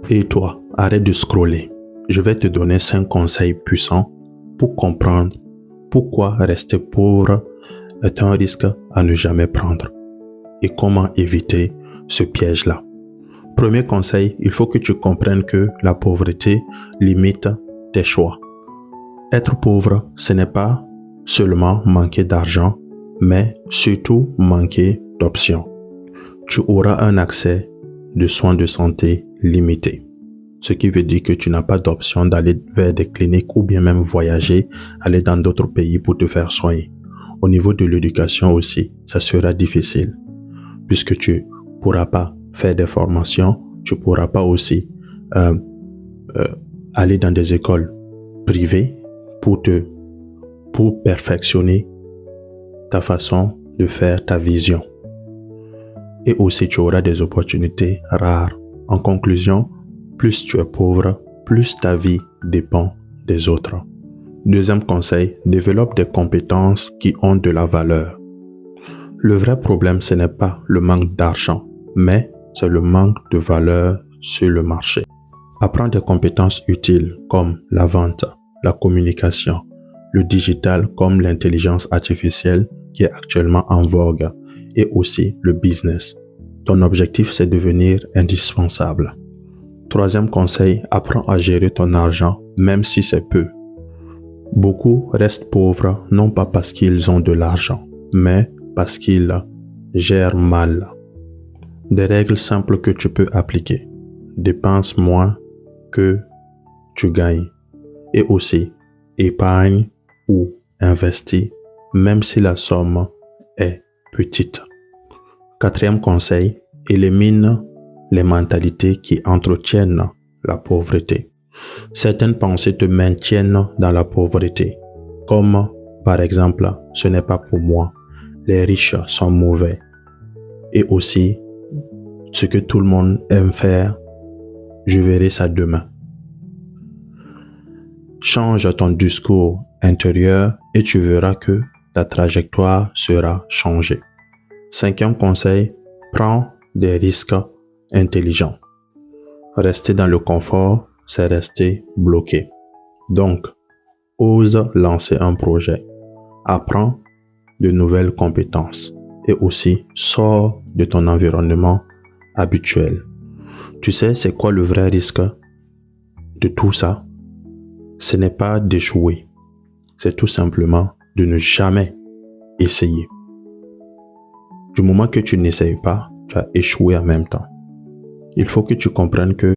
Et toi, arrête de scroller. Je vais te donner 5 conseils puissants pour comprendre pourquoi rester pauvre est un risque à ne jamais prendre et comment éviter ce piège-là. Premier conseil, il faut que tu comprennes que la pauvreté limite tes choix. Être pauvre, ce n'est pas seulement manquer d'argent, mais surtout manquer d'options. Tu auras un accès de soins de santé limité. Ce qui veut dire que tu n'as pas d'option d'aller vers des cliniques ou bien même voyager, aller dans d'autres pays pour te faire soigner. Au niveau de l'éducation aussi, ça sera difficile puisque tu ne pourras pas faire des formations, tu ne pourras pas aussi aller dans des écoles privées pour perfectionner ta façon de faire ta vision. Et aussi tu auras des opportunités rares. En conclusion, plus tu es pauvre, plus ta vie dépend des autres. Deuxième conseil, développe des compétences qui ont de la valeur. Le vrai problème, ce n'est pas le manque d'argent, mais c'est le manque de valeur sur le marché. Apprends des compétences utiles comme la vente, la communication, le digital comme l'intelligence artificielle qui est actuellement en vogue et aussi le business. Ton objectif, c'est devenir indispensable. Troisième conseil, apprends à gérer ton argent, même si c'est peu. Beaucoup restent pauvres, non pas parce qu'ils ont de l'argent, mais parce qu'ils gèrent mal. Des règles simples que tu peux appliquer. Dépense moins que tu gagnes. Et aussi, épargne ou investis, même si la somme est petite. Quatrième conseil, élimine les mentalités qui entretiennent la pauvreté. Certaines pensées te maintiennent dans la pauvreté, comme par exemple, ce n'est pas pour moi, les riches sont mauvais, et aussi, ce que tout le monde aime faire, je verrai ça demain. Change ton discours intérieur et tu verras que ta trajectoire sera changée. Cinquième conseil, prends des risques intelligents. Rester dans le confort, c'est rester bloqué. Donc, ose lancer un projet. Apprends de nouvelles compétences et aussi sors de ton environnement habituel. Tu sais, c'est quoi le vrai risque de tout ça? Ce n'est pas d'échouer. C'est tout simplement de ne jamais essayer. Du moment que tu n'essayes pas, tu as échoué en même temps. Il faut que tu comprennes que